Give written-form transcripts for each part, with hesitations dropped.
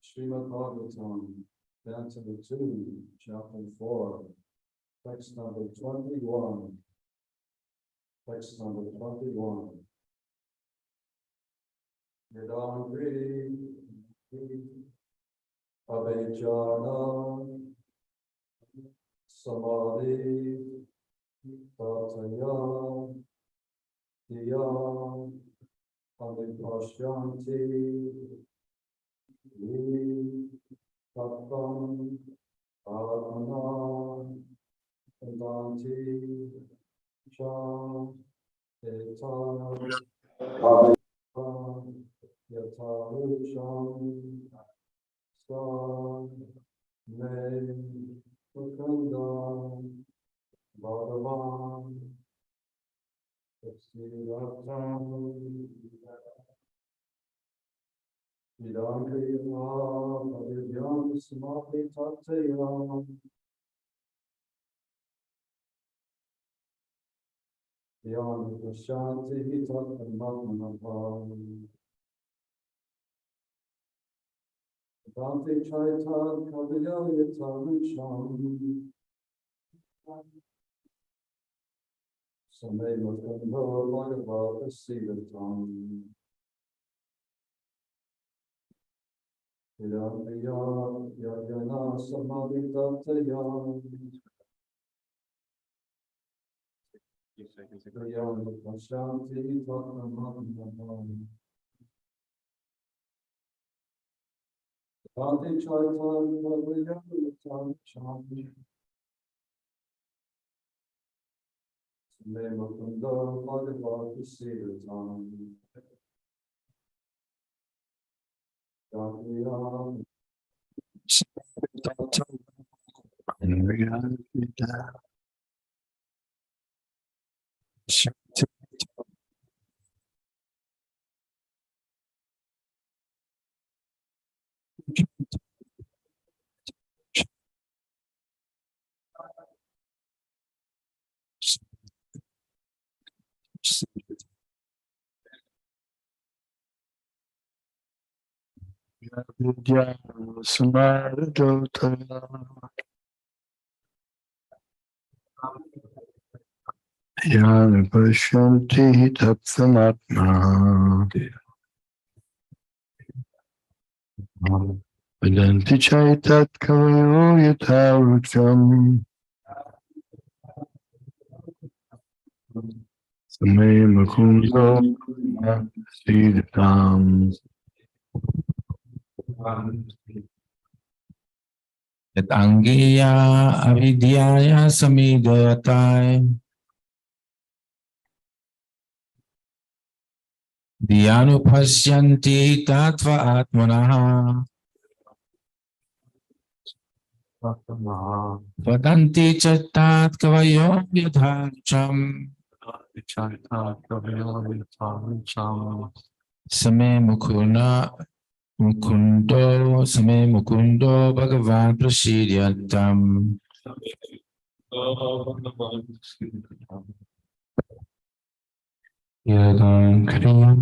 Srimad Bhagavatam, Canto 2, Chapter 4, Text number 21. Text number 21. Yadangri Avijana Samadhi Tataya Diya Adipashyanti Tatam Adana Vedanti Cha Eta Yatarusham Sa Me Mukunda Bhagavan Siratam Idangriya Avidyam Samadhi Tatayam Yan Shanti Tatmamatmanabhavam Dante Chaita Kavya Yatarusham Samay Mukunda Bhagavata Sivatam Idangriya Yajana Samadhi Tatayam Yan Shanti Tatmamatmanabhavam Dante Chaita Kavya Yatarusham Samay Mukunda Bhagavata Sivatam Dante Yana Pashanti Tatsamatma Vedanti Chaitat Kavayo Yatharucham Same Mukundo Siddham Angya avidyaya samidayatai Dhyānupasyanti tattva atmanaha Vadanti chattat kavayo yadharcham Same mukundo Bhagavan prasidyatam Yadam kriyam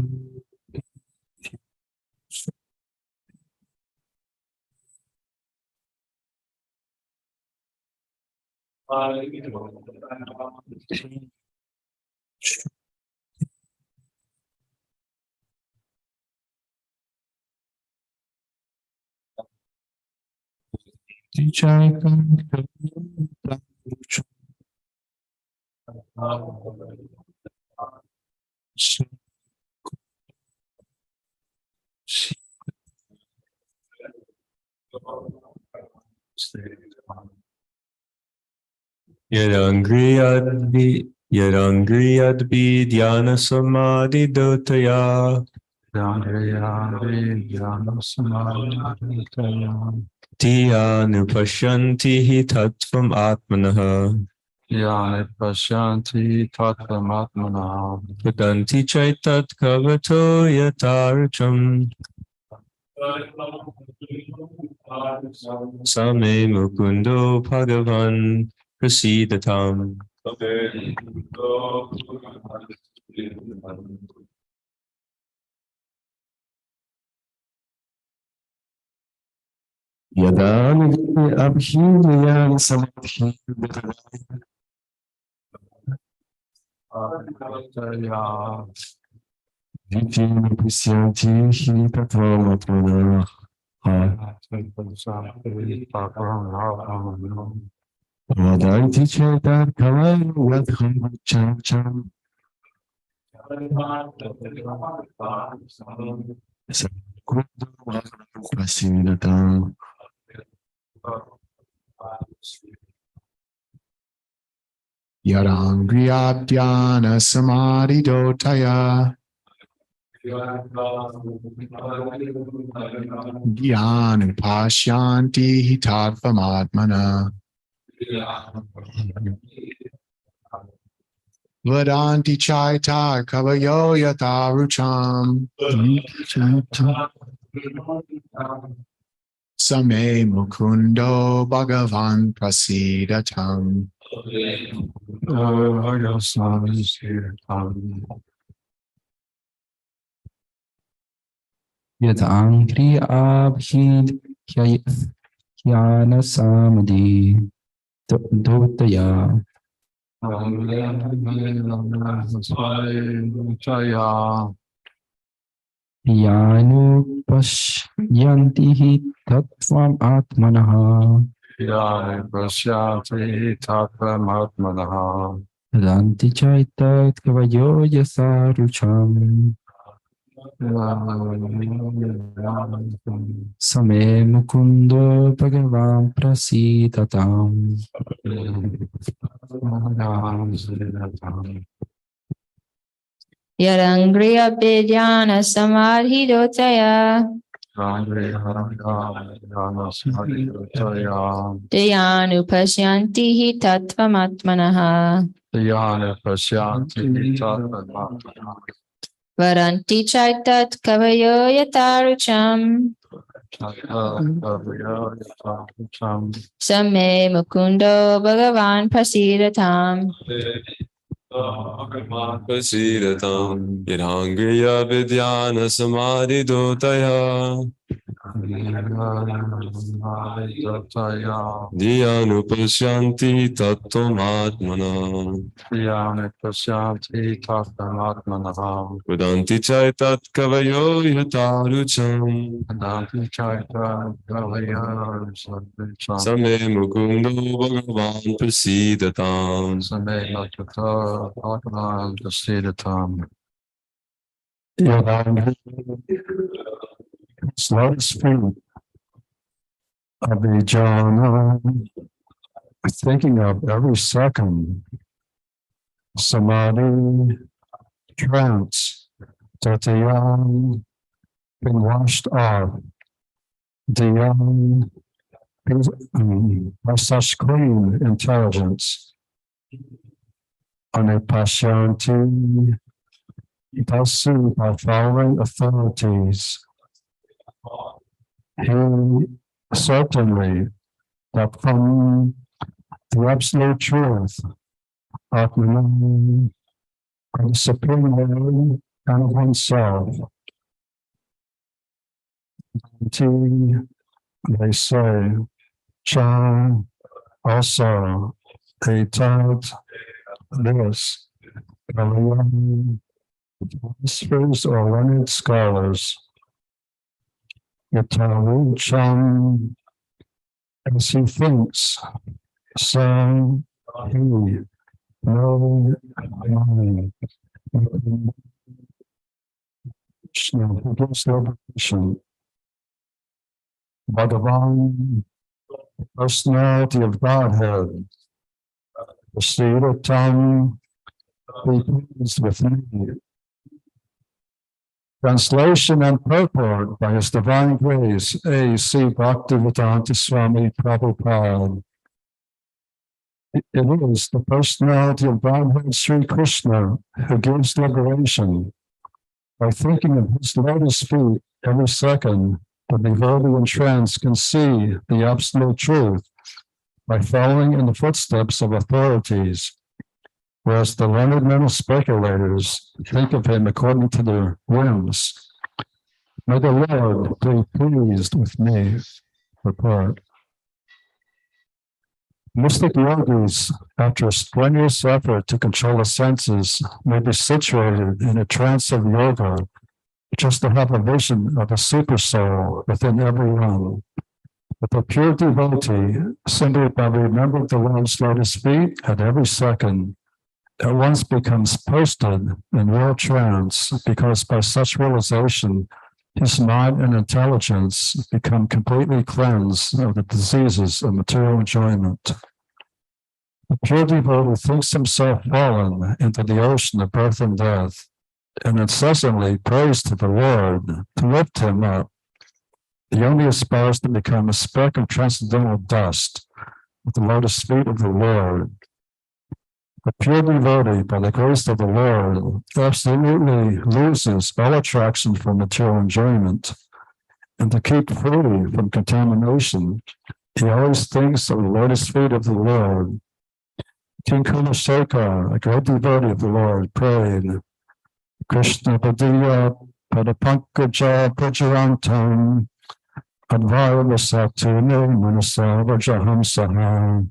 Yadangriyadvi dhyana samadhi dotaya Dhyānupashyanti hi tattvam atmanaha Yana Pashanti Tatsamatmana Vadanti chaitat kavato yataracham Same mukundo bhagavan prasidatam Yadani Abhidhyana Samadhi Vijayana Pasyanti Hi Tatvamatmana Vadanti Chetat Kavayo Yadharcham Sakundo Prasidatam Yarangriyadyana Samadhidotaya Dhyana Pasyanti Hitatvamatmana Vadanti Chaita Kavayo Yatharucham Same Mukundo Bhagavan Prasidatam Yadam kriyabhid hyana samadhi dotaya Dhyānupashyanti hi tattvam atmanaha Vadanti chaitat kavayo yasarucham Same mukundo bhagavan prasidatam Yarangriya Pejana Samadhi Dotaya Deyanu pasyanti hi tattvamatmanaha varanti chaitat kavayo yatarucham Same mukundo bhagavan prasiratam Prasiratam Yadangriya Vidyana Samadhidotaya Dhyānupasyanti tattvamatmana Vedanti chaitat kavayo yatarucham Same mukundo bhagavan prasidatam Lotus feet of the jhana, thinking of every second, samadhi, trance, tatiyam, being washed off, dhyan, by such clean intelligence, anupashyanti, thus by following authorities. He certainly that from the absolute truth, Atman, the supreme way and of oneself. They say, Cha also, they taught this, philosophers or learned scholars. Yatarucham, as he thinks, so he no mind. Krishna, who gives liberation. Bhagavan, personality of Godhead, Prasiratam, be pleased with me. Translation and purport by His Divine Grace, A.C. Bhaktivedanta Swami Prabhupada. It is the personality of Godhead Sri Krishna who gives liberation. By thinking of His lotus feet every second, the devotee in trance can see the absolute truth by following in the footsteps of authorities. Whereas the learned mental speculators think of him according to their whims. May the Lord be pleased with me. Report. Mystic yogis, after a strenuous effort to control the senses, may be situated in a trance of yoga, just to have a vision of a super soul within everyone. But the pure devotee, simply by remembering the Lord's lotus feet at every second, at once becomes posted in real trance, because by such realization, his mind and intelligence become completely cleansed of the diseases of material enjoyment. The pure devotee thinks himself fallen into the ocean of birth and death, and incessantly prays to the Lord to lift him up. He only aspires to become a speck of transcendental dust with the lotus feet of the Lord. The pure devotee, by the grace of the Lord, absolutely loses all attraction for material enjoyment. And to keep free from contamination, he always thinks of the lotus feet of the Lord. King Kunaseka, a great devotee of the Lord, prayed, Krishna Padiya Padapankaja Prajarantam Advaravasatune Manasa Vajahamsaha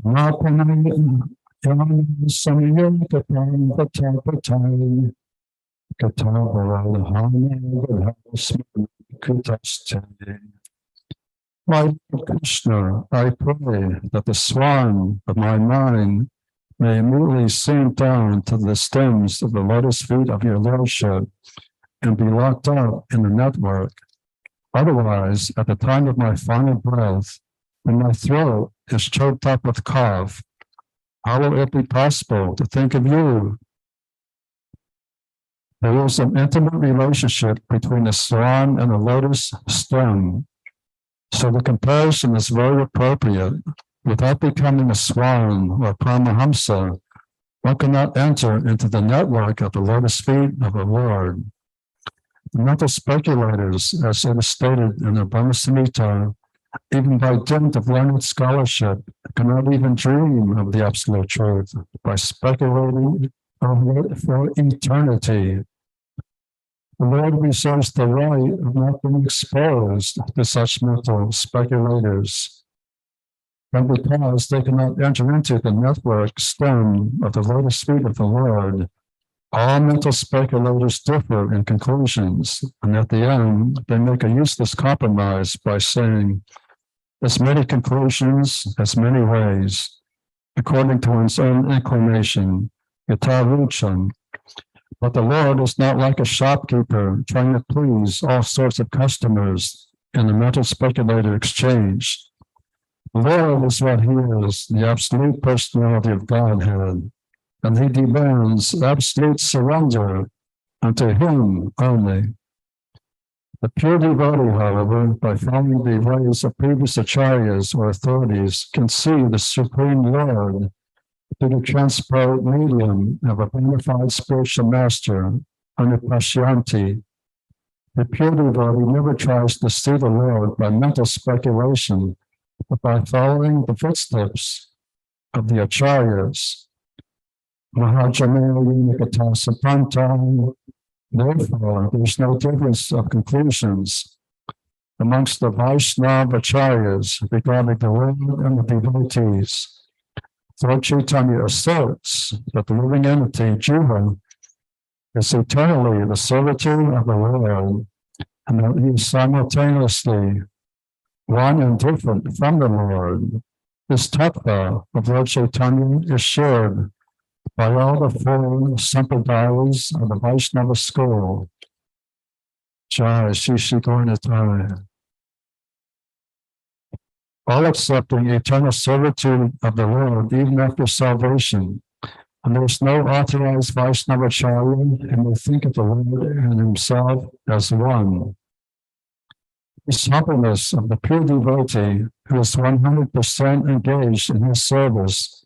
Napanam Samyam Katam Patapatai Katavaralahana Vadhasmi Kutastani. My Lord Krishna, I pray that the swan of my mind may immediately sink down to the stems of the lotus feet of your Lordship and be locked up in the network. Otherwise, at the time of my final breath, when my throat is choked up with cough, how will it be possible to think of you? There is an intimate relationship between the swan and the lotus stem. So the comparison is very appropriate. Without becoming a swan or Paramahamsa, one cannot enter into the network of the lotus feet of the Lord. The mental speculators, as it is stated in the Brahma Samhita, even by dint of learned scholarship, cannot even dream of the absolute truth by speculating for eternity. The Lord reserves the right of not being exposed to such mental speculators. And because they cannot enter into the network stem of the lotus feet of the Lord, all mental speculators differ in conclusions, and at the end, they make a useless compromise by saying, as many conclusions, as many ways, according to one's own inclination, yatha-rucham. But the Lord is not like a shopkeeper trying to please all sorts of customers in the mental speculator exchange. The Lord is what he is, the absolute personality of Godhead, and he demands absolute surrender unto him only. The pure devotee, however, by following the ways of previous acharyas or authorities, can see the Supreme Lord through the transport medium of a bona fide spiritual master, Anupashyanti. The pure devotee never tries to see the Lord by mental speculation, but by following the footsteps of the acharyas. Therefore, there's no difference of conclusions amongst the Vaishnava acharyas regarding the Lord and the devotees. Lord Chaitanya asserts that the living entity, Jiva, is eternally the servitude of the Lord, and that he is simultaneously one and different from the Lord. This tattva of Lord Chaitanya is shared by all the four sampradayas of the Vaishnava school. Jai Shri Shri Gaura. All accepting eternal servitude of the Lord even after salvation. And there is no authorized Vaishnavacharya who may think of the Lord and himself as one. This humbleness of the pure devotee who is 100% engaged in his service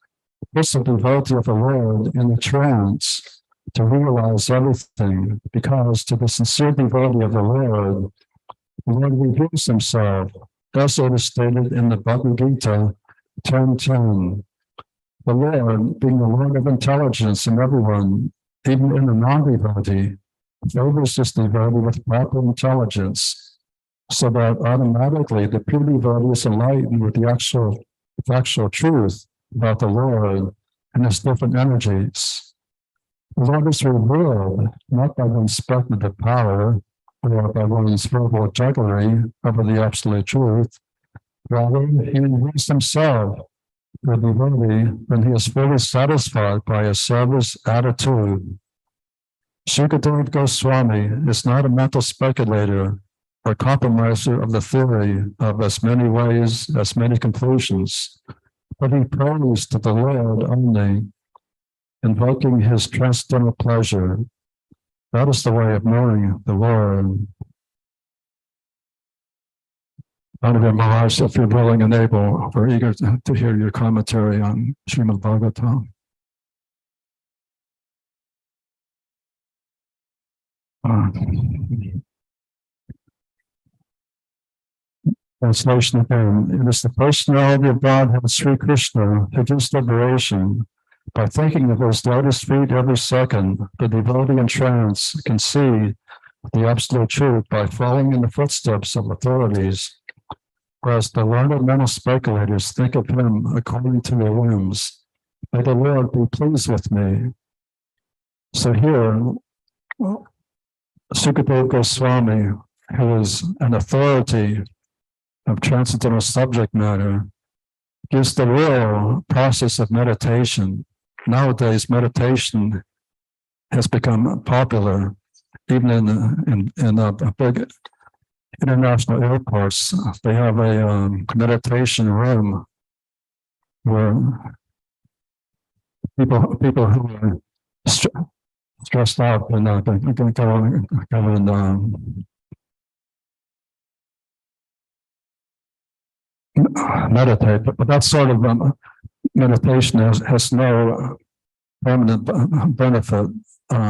puts the devotee of the Lord in a trance to realize everything, because to the sincere devotee of the Lord reveals himself, as it is stated in the Bhagavad Gita 10:10. The Lord, being the Lord of intelligence in everyone, even in the non-devotee, favors this devotee with proper intelligence, so that automatically the pure devotee is enlightened with the actual truth about the Lord and his different energies. The Lord is revealed not by one's speculative power or by one's verbal jugglery over the absolute truth. Rather, he reveals himself to the devotee when he is fully satisfied by his service attitude. Sukadeva Goswami is not a mental speculator or compromiser of the theory of as many ways, as many conclusions, but he prays to the Lord only, invoking his transcendental pleasure. That is the way of knowing the Lord. Honorable Maharaj, if you're willing and able, we're eager to hear your commentary on Srimad Bhagavatam. Translation again. It is the personality of Godhead, Sri Krishna, who gives liberation. By thinking of his lotus feet every second, the devotee in trance can see the absolute truth by following in the footsteps of authorities, whereas the learned mental speculators think of him according to their whims. May the Lord be pleased with me. So here, Sukadeva Goswami, who is an authority of transcendental subject matter, gives the real process of meditation. Nowadays, meditation has become popular, even in big international airports. They have a meditation room where people who are stressed out and go and meditate. But that sort of meditation has no permanent benefit.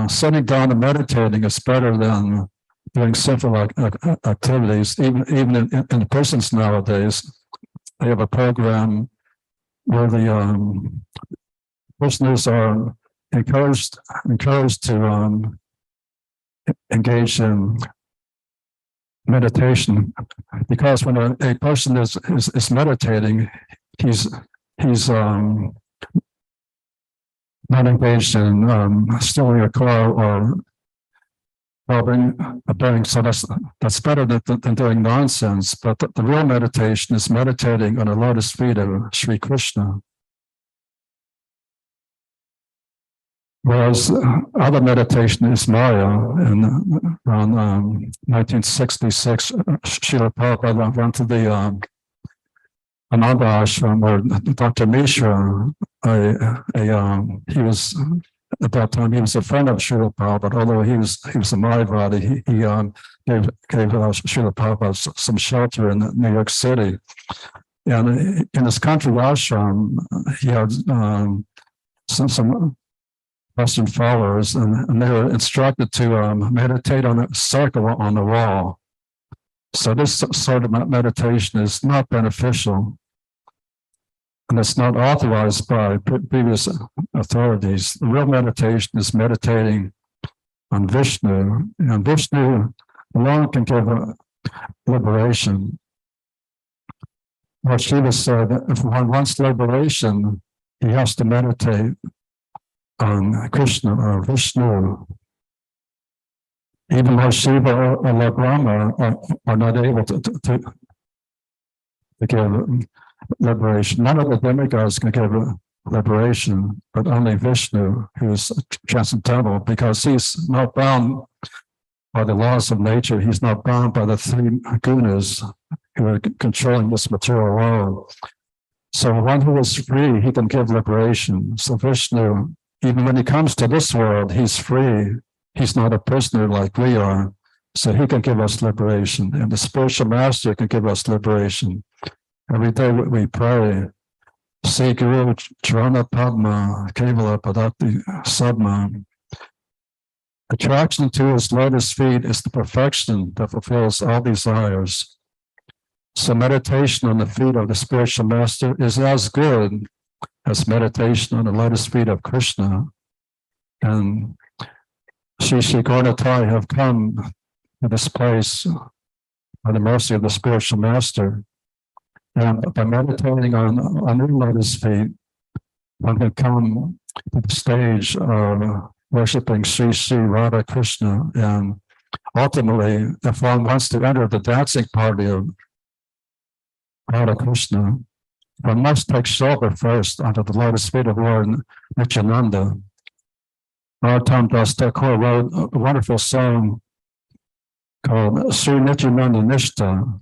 Sitting down and meditating is better than doing simple activities. Even in prisons nowadays, they have a program where the prisoners are encouraged to engage in meditation, because when a person is meditating, he's not engaged in stealing a car or robbing a bank. So that's better than doing nonsense. But the real meditation is meditating on the lotus feet of Sri Krishna. Whereas other meditation is Maya. And around 1966, Srila Prabhupada went to the Ananda ashram where Dr. Mishra, he was at that time, he was a friend of Srila Prabhupada, although he was a Mayavadi. He gave Srila Prabhupada some shelter in New York City. And in his country ashram, he had some Western followers, and they were instructed to meditate on a circle on the wall. So this sort of meditation is not beneficial, and it's not authorized by previous authorities. The real meditation is meditating on Vishnu, and Vishnu alone can give liberation. What Shiva said, if one wants liberation, he has to meditate on Krishna or Vishnu. Even though Shiva or Lord Brahma are not able to give liberation. None of the demigods can give liberation, but only Vishnu, who is transcendental, because he's not bound by the laws of nature. He's not bound by the three gunas who are controlling this material world. So one who is free, he can give liberation. So Vishnu, even when he comes to this world, he's free. He's not a prisoner like we are. So he can give us liberation. And the spiritual master can give us liberation. Every day we pray, Say Guru Charana Padma, Kevala Padati Sadma. Attraction to his lotus feet is the perfection that fulfills all desires. So meditation on the feet of the spiritual master is as good as meditation on the lotus feet of Krishna. And Shri Gauratai have come to this place by the mercy of the spiritual master. And by meditating on the lotus feet, one can come to the stage of worshiping Sri Radha Krishna. And ultimately, if one wants to enter the dancing party of Radha Krishna, one must take shelter first under the lotus feet of Lord Nityananda. Narottam Das Thakur wrote a wonderful song called Sri Nityananda Nishta.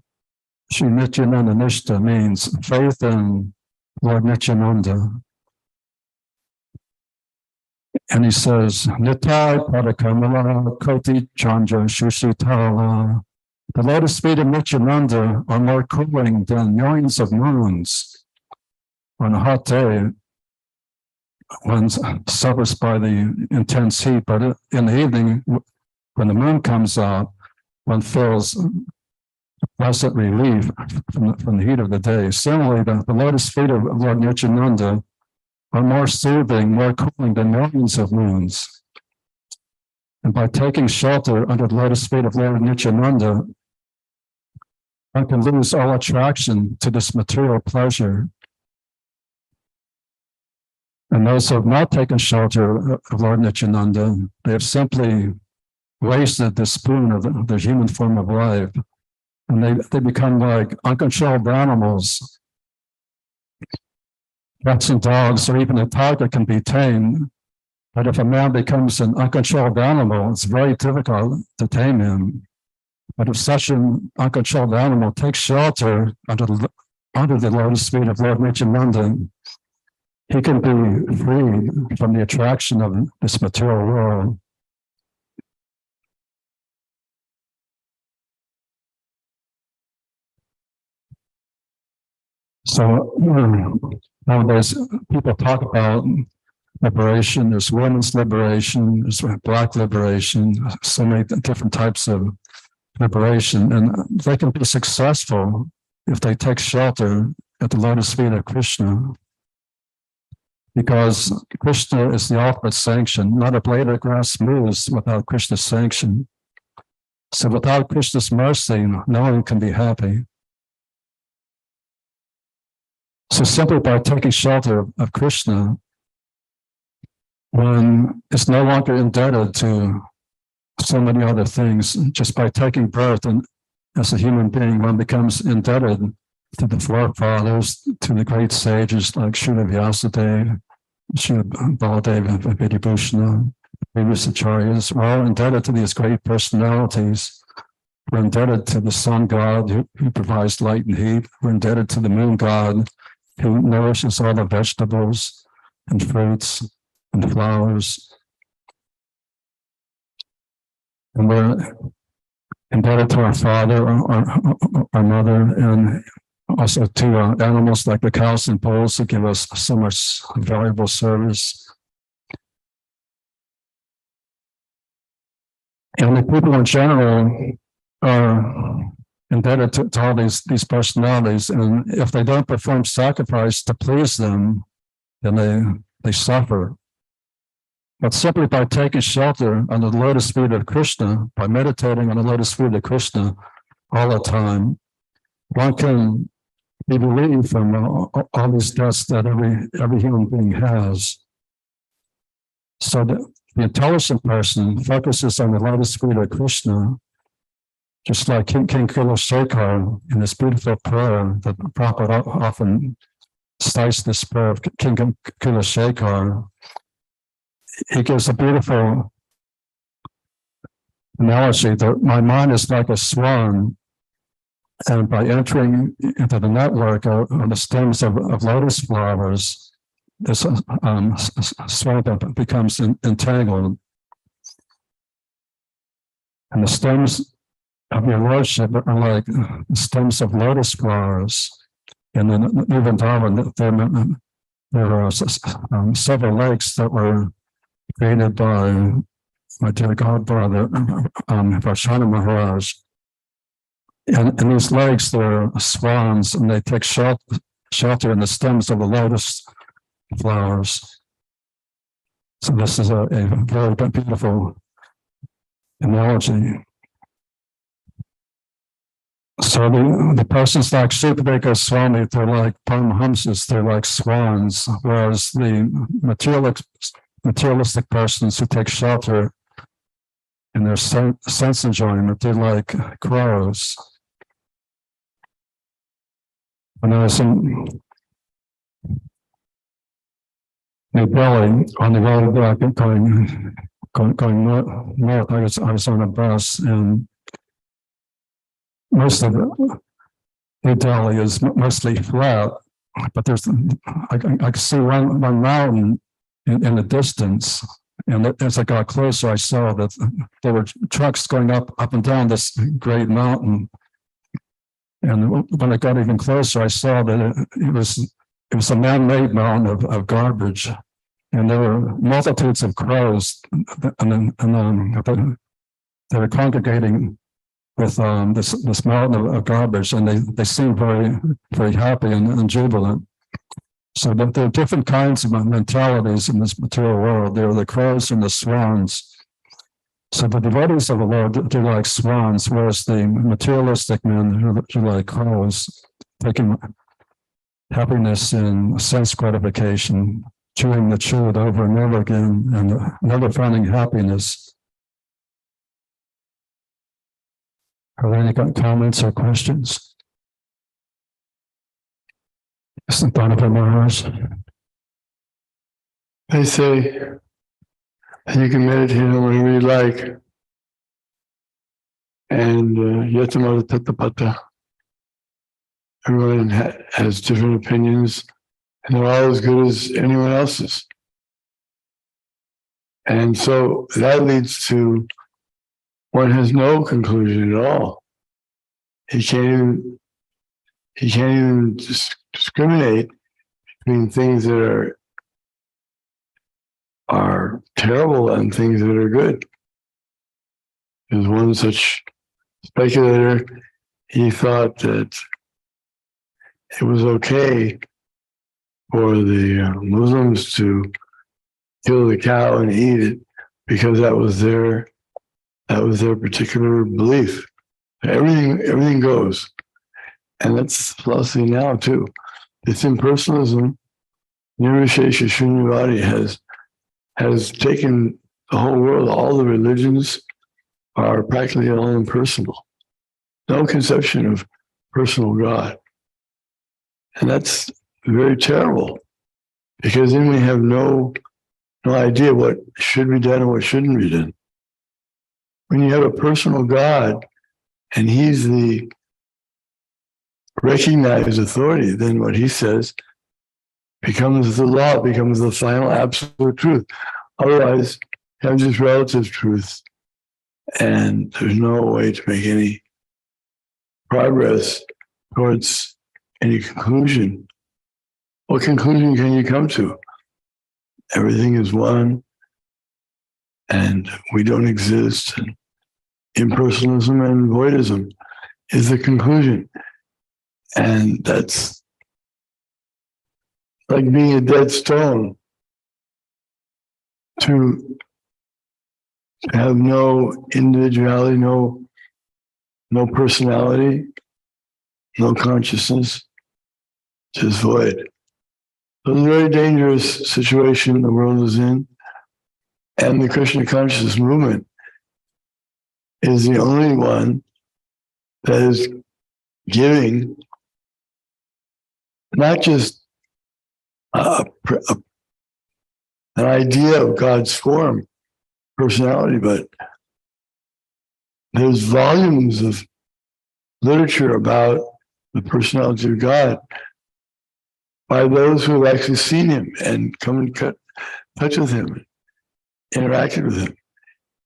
Sri Nityananda Nishta means faith in Lord Nityananda. And he says, Nitai Padakamala Koti Chandra Shushitala. The lotus feet of Nityananda are more cooling than millions of moons. On a hot day, one suffers by the intense heat, but in the evening, when the moon comes out, one feels pleasant relief from the heat of the day. Similarly, the lotus feet of Lord Nityananda are more soothing, more cooling than millions of moons. And by taking shelter under the lotus feet of Lord Nityananda, one can lose all attraction to this material pleasure. And those who have not taken shelter of Lord Nityananda, they have simply wasted the spoon of the human form of life. And they become like uncontrolled animals. Cats and dogs, or even a tiger, can be tamed. But if a man becomes an uncontrolled animal, it's very difficult to tame him. But if such an uncontrolled animal takes shelter under the lotus feet of Lord Nityananda, he can be free from the attraction of this material world. So nowadays, people talk about liberation. There's women's liberation, there's black liberation, so many different types of liberation, and they can be successful if they take shelter at the lotus feet of Krishna, because Krishna is the ultimate sanction. Not a blade of grass moves without Krishna's sanction. So without Krishna's mercy, no one can be happy. So simply by taking shelter of Krishna, one is no longer indebted to so many other things. Just by taking birth and as a human being, one becomes indebted to the forefathers, to the great sages like Srila Vyasadeva, Srila Baladeva, Vidyabhushana, previous acharyas. We're all indebted to these great personalities. We're indebted to the sun god who provides light and heat. We're indebted to the moon god who nourishes all the vegetables and fruits and flowers. And we're indebted to our father, our mother, and also to animals like the cows and bulls who give us so much valuable service. And the people in general are indebted to all these personalities, and if they don't perform sacrifice to please them, then they suffer. But simply by taking shelter on the lotus feet of Krishna, by meditating on the lotus feet of Krishna all the time, one can be relieved from all these debts that every human being has. So the intelligent person focuses on the lotus feet of Krishna, just like King Kulashekar in this beautiful prayer that Prabhupada often cites, this prayer of King Kulashekar. He gives a beautiful analogy that my mind is like a swan, and by entering into the network of the stems of lotus flowers, this swan becomes entangled. And the stems of your lordship are like the stems of lotus flowers. And then even there are several lakes that were created by my dear godbrother, Varshana Maharaj. And in these lakes, there are swans, and they take shelter in the stems of the lotus flowers. So this is a very beautiful analogy. So the persons like Sukadeva Goswami, they're like Paramahamsas, they're like swans, whereas the materialistic persons who take shelter in their sense enjoyment, they're like crows. When I was in New Delhi on the road going north, I was on a bus, and most of New Delhi is mostly flat, but there's I could see one mountain in the distance, and as I got closer, I saw that there were trucks going up and down this great mountain. And when I got even closer, I saw that it was a man-made mountain of garbage, and there were multitudes of crows, and they were congregating with this mountain of garbage, and they seemed very, very happy and jubilant. So there are different kinds of mentalities in this material world. There are the crows and the swans. So the devotees of the Lord, they're like swans, whereas the materialistic men are like crows, taking happiness in sense gratification, chewing the chewed over and over again, and never finding happiness. Are there any comments or questions? Donovan Maharaj. They say that you can meditate on whatever you like, and Yatamata Tattapata. Everyone has different opinions, and they're all as good as anyone else's. And so that leads to one has no conclusion at all. He can't even just discriminate between things that are terrible and things that are good. There's one such speculator, he thought that it was okay for the Muslims to kill the cow and eat it because that was their particular belief. Everything goes. And that's philosophy now too. It's impersonalism. Nirvishesha Shunyavadi has taken the whole world. All the religions are practically all impersonal. No conception of personal God. And that's very terrible, because then we have no idea what should be done and what shouldn't be done. When you have a personal God and he's the recognized authority, then what he says becomes the law, becomes the final absolute truth. Otherwise, you have just relative truth, and there's no way to make any progress towards any conclusion. What conclusion can you come to? Everything is one, and we don't exist. And impersonalism and voidism is the conclusion. And that's like being a dead stone, to have no individuality, no personality, no consciousness, just void. So it's a very dangerous situation the world is in. And the Krishna consciousness movement is the only one that is giving not just an idea of God's form, personality, but there's volumes of literature about the personality of God by those who have actually seen him and come in touch with him, interacted with him.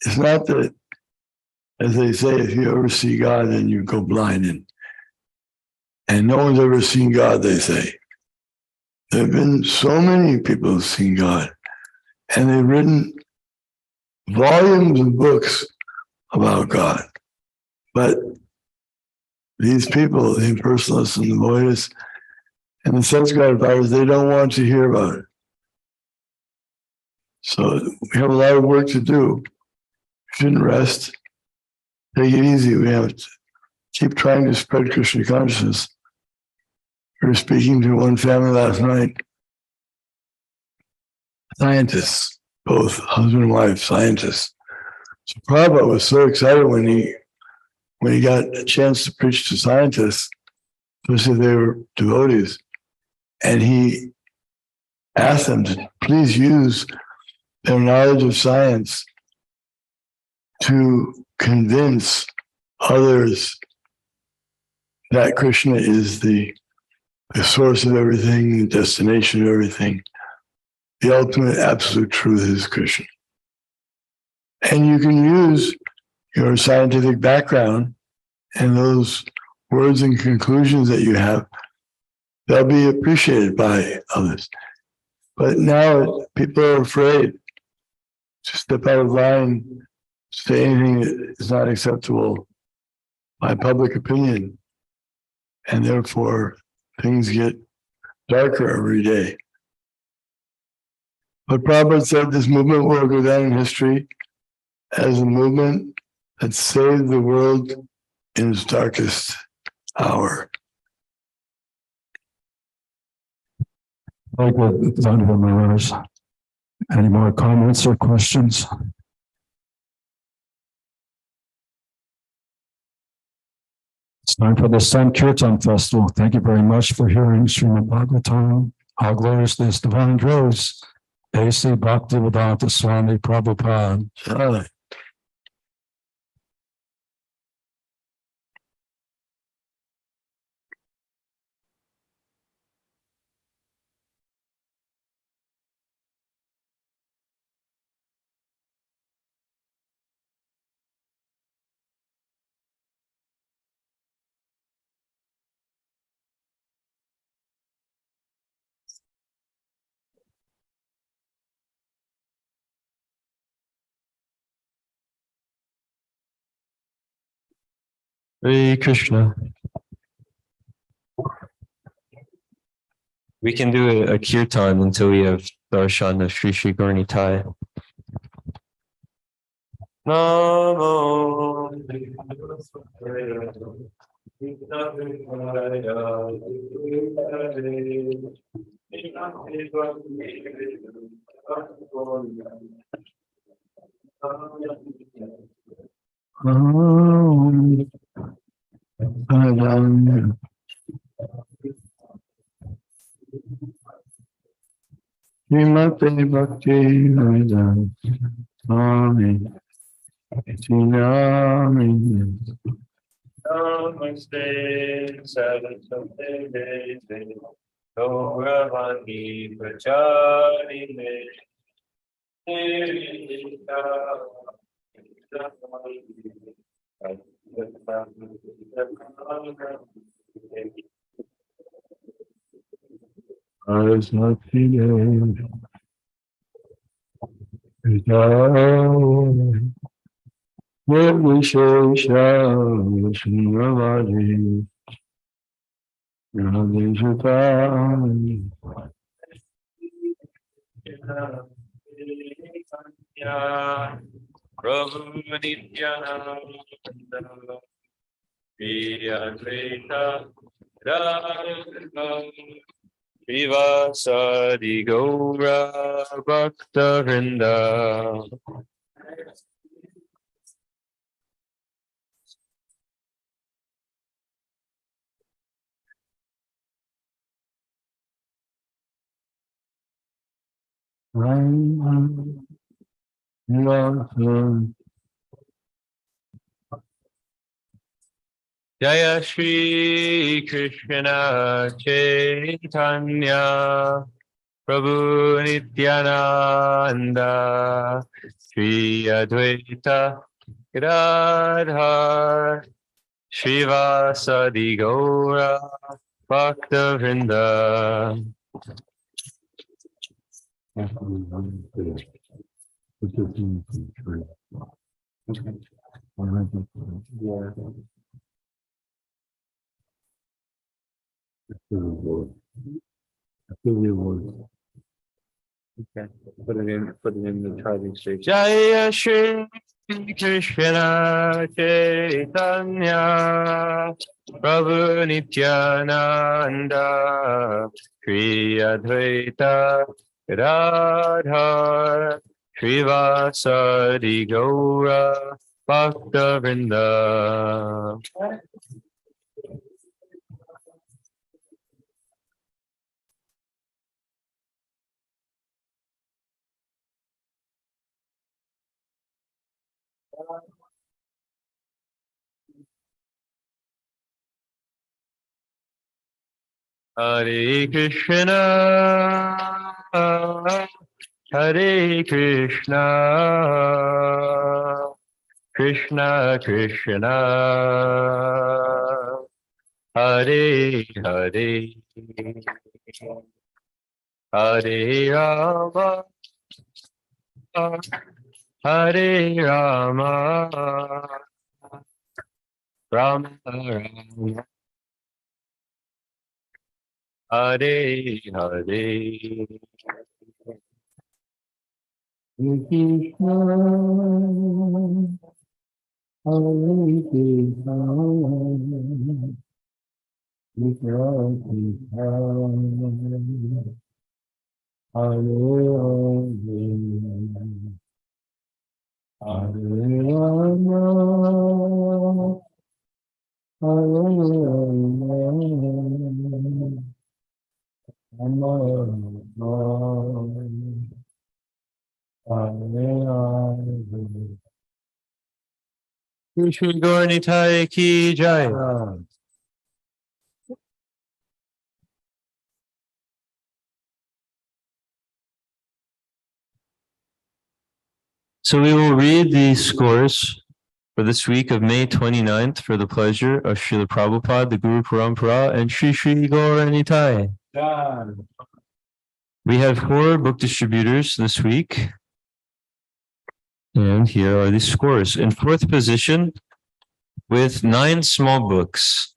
It's not that, as they say, if you ever see God, then you go blind. And no one's ever seen God, they say. There have been so many people who've seen God, and they've written volumes of books about God. But these people, the impersonalists and the voidists and the sense gratifiers, they don't want to hear about it. So we have a lot of work to do. We shouldn't rest. Take it easy. We have to keep trying to spread Krishna consciousness. We were speaking to one family last night, scientists, both husband and wife, scientists. So Prabhupada was so excited when he got a chance to preach to scientists, especially if they were devotees, and he asked them to please use their knowledge of science to convince others that Krishna is the source of everything, the destination of everything. The ultimate absolute truth is Krishna. And you can use your scientific background and those words and conclusions that you have, they'll be appreciated by others. But now people are afraid to step out of line, say anything that is not acceptable by public opinion. And therefore, things get darker every day. But Prabhupada said this movement will go down in history as a movement that saved the world in its darkest hour. Like the Thunderbolt Mirrors. Any more comments or questions? It's time for the Sankirtan Festival. Thank you very much for hearing Srimad Bhagavatam. How glorious this divine grace. A.C. Bhaktivedanta Swami Prabhupada. Hare Krishna. We can do a kirtan until we have darshan of Sri Sri Gauranitai. Namo Srimate Bhakti Vedanta Swami Srinami Namaste Saraswate Deve Gauravani Pracharine Saraswati Devi Nirvishesha Sundravadi Radhishitani Prabhu Nityananda Advaita Radha Srivasadi Gaura Bhakta Vrinda. Jaya Shri Krishna Chaitanya Prabhu Nityananda Shri Advaita Gadadhar Srivasadi Gaura Bhakta Vrinda. Okay. Put it in the charging station. Jaya Shri Krishna Chaitanya Prabhu Nityananda Shri Advaita Gadadhar Srivasadi Gaura Bhakta Vrinda. Hare Krishna, Hare Krishna, Krishna Krishna, Hare Hare, Hare Rama, Hare Rama, Rama Rama, Hare Hare. Krishna, Hare Krishna, Krishna Krishna, Hare Hare, Hare Rama, Hare Rama, Rama Rama, Shri Gauranitai ki jai. So we will read the scores for this week of May 29th for the pleasure of Srila Prabhupada, the Guru Parampara, and Shri Sri Gauranitai. We have 4 book distributors this week. And here are the scores. In 4th position, with 9 small books.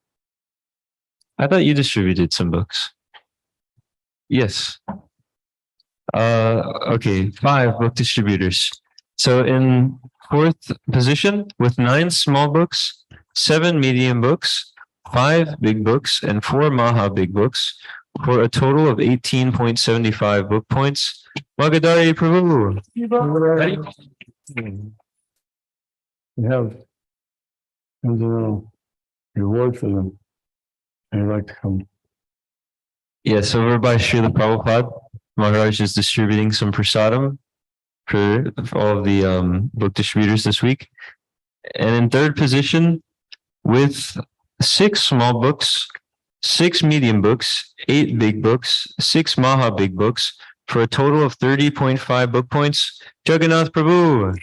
I thought you distributed some books. Yes. Okay, 5 book distributors. So in 4th position with 9 small books, 7 medium books, 5 big books, and 4 Maha big books, for a total of 18.75 book points. Magadari Prabhu. We have a little reward for them. I'd like to come. Yes, over by Srila Prabhupada, Maharaj is distributing some prasadam for all of the book distributors this week. And in 3rd position with 6 small books, 6 medium books, 8 big books, 6 Maha big books, for a total of 30.5 book points, Jagannath Prabhu.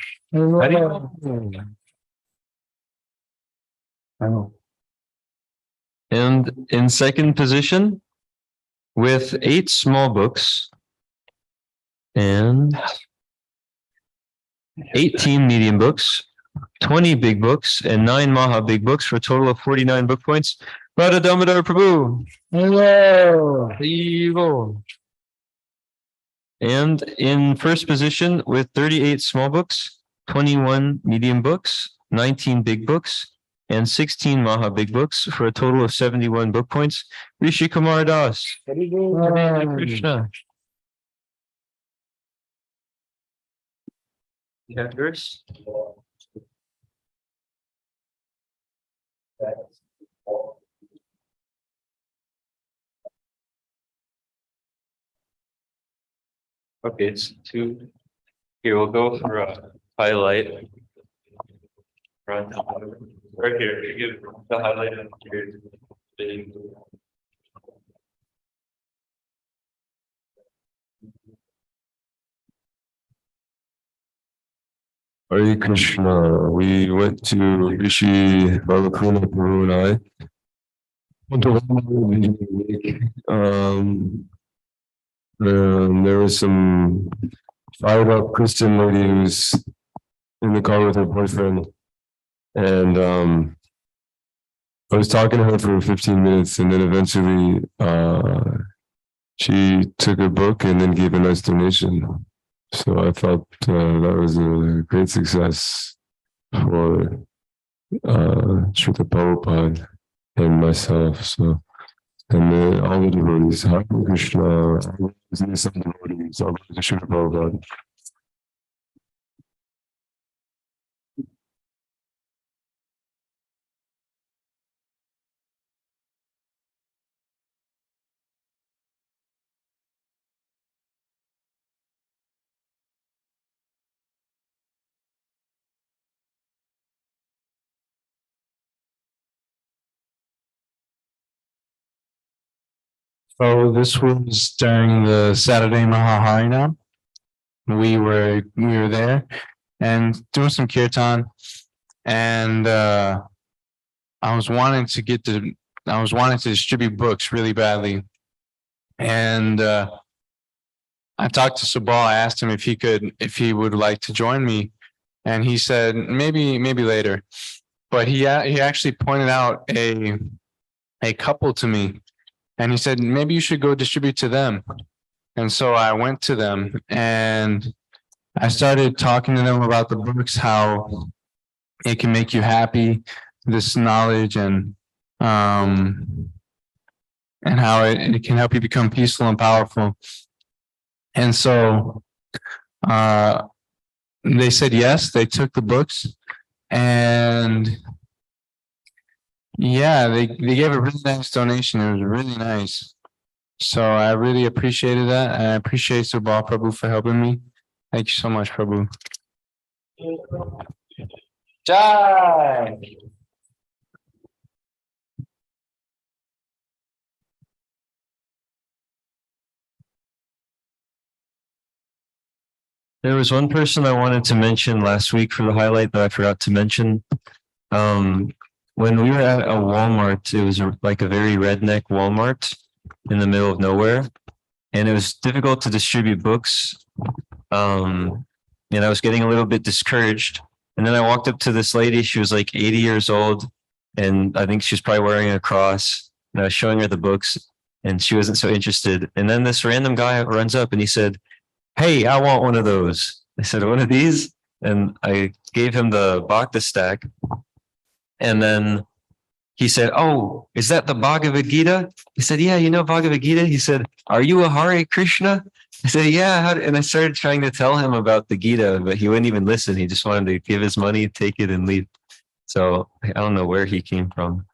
I know. And in 2nd position with 8 small books and 18 medium books, 20 big books, and 9 Maha big books, for a total of 49 book points, Radha Damodar Prabhu. Hello. And in 1st position with 38 small books, 21 medium books, 19 big books, and 16 Maha big books, for a total of 71 book points, Rishi Kumar Das. Hare Krishna. You have yours? Okay, it's 2. Here, we'll go for a highlight. Right here, you give the highlight of your. Hare Krishna. We went to Rishi Balakuna Prabhu and I. Went to there was some fired up Christian lady who was in the car with her boyfriend. And I was talking to her for 15 minutes, and then eventually she took a book and then gave a nice donation. So I felt that was a great success for Srila Prabhupada and myself. So, and all the devotees, Hare Krishna, all the devotees, all the Srila Prabhupada. So this was during the Saturday Mahaharina. We were there and doing some kirtan, and I was wanting to distribute books really badly. And I talked to Subal. I asked him if he would like to join me, and he said maybe later. But he actually pointed out a couple to me. And he said, maybe you should go distribute to them. And so I went to them and I started talking to them about the books, how it can make you happy, this knowledge, and how it can help you become peaceful and powerful. And so they said yes, they took the books, and yeah, they gave a really nice donation. It was really nice. So I really appreciated that. And I appreciate Subal Prabhu for helping me. Thank you so much, Prabhu. Jai! There was one person I wanted to mention last week for the highlight that I forgot to mention. When we were at a Walmart, it was like a very redneck Walmart in the middle of nowhere, and it was difficult to distribute books. And I was getting a little bit discouraged. And then I walked up to this lady. She was like 80 years old, and I think she was probably wearing a cross. And I was showing her the books, and she wasn't so interested. And then this random guy runs up and he said, "Hey, I want one of those." I said, "One of these?" And I gave him the Bhakta stack. And then he said, "Oh, is that the Bhagavad Gita?" He said, "Yeah, you know Bhagavad Gita?" He said, "Are you a Hare Krishna?" I said, "Yeah." And I started trying to tell him about the Gita, but he wouldn't even listen. He just wanted to give his money, take it, and leave. So I don't know where he came from.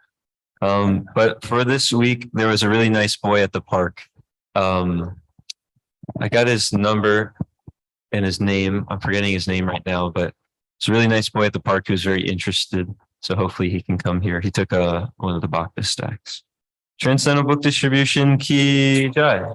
But for this week, there was a really nice boy at the park. I got his number and his name. I'm forgetting his name right now, but it's a really nice boy at the park who's very interested. So hopefully he can come here. He took one of the Bhakta stacks. Transcendental Book Distribution Ki Jai.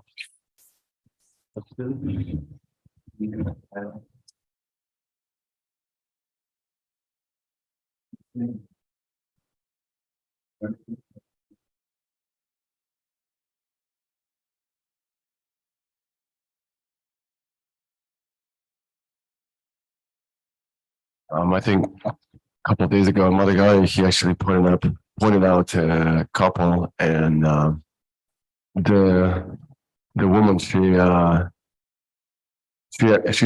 I think a couple of days ago, another guy, he actually pointed out a couple, and the woman, she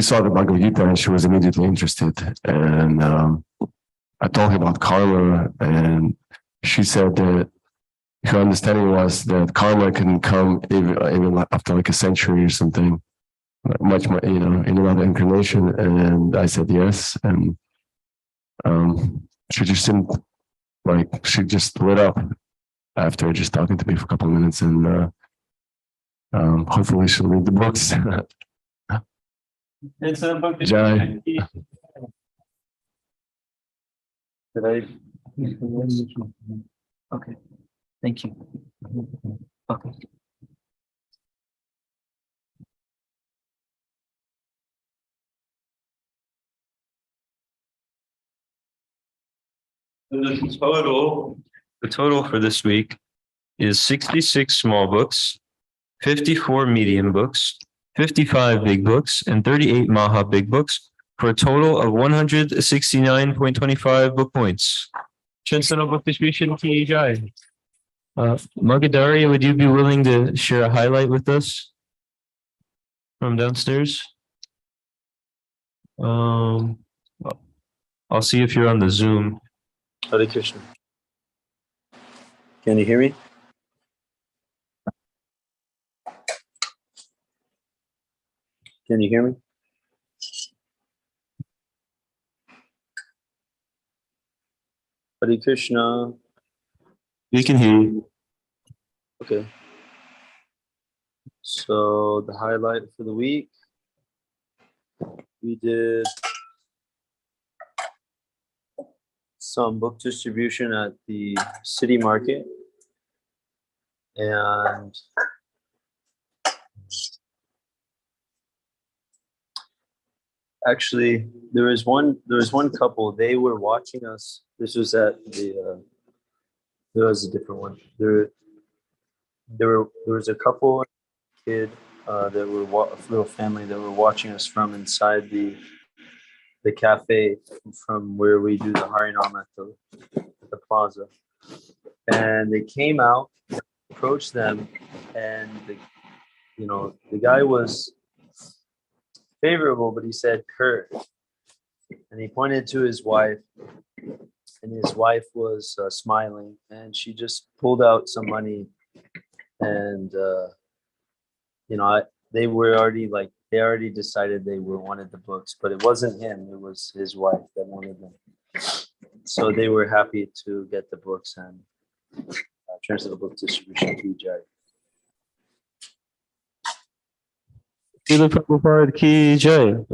saw the Bhagavad Gita and she was immediately interested. And I told her about karma, and she said that her understanding was that karma can come even after like a century or something, much more, in another incarnation. And I said yes, and she just seemed like she just lit up after just talking to me for a couple of minutes, and hopefully she'll read the books. Jai. Did I? Okay. Thank you. Okay. The total for this week is 66 small books, 54 medium books, 55 big books, and 38 Maha big books, for a total of 169.25 book points. Transcendental Book Distribution Ki Jai. Magadari, would you be willing to share a highlight with us from downstairs? I'll see if you're on the Zoom. Hare Krishna. Can you hear me? Can you hear me? Hare Krishna. We can hear you. Okay. So the highlight for the week, we did some book distribution at the city market, and actually there was one couple, they were watching us. This was at the there was a different one. There was a couple, kid that were a little family that were watching us from inside the cafe, from where we do the Harinam at the plaza. And they came out, approached them, and the guy was favorable, but he said Kurt, and he pointed to his wife, and his wife was smiling, and she just pulled out some money, and they already decided they wanted the books, but it wasn't him, it was his wife that wanted them. So they were happy to get the books and transfer the book distribution to Jai. Srila Prabhupada Ki Jai.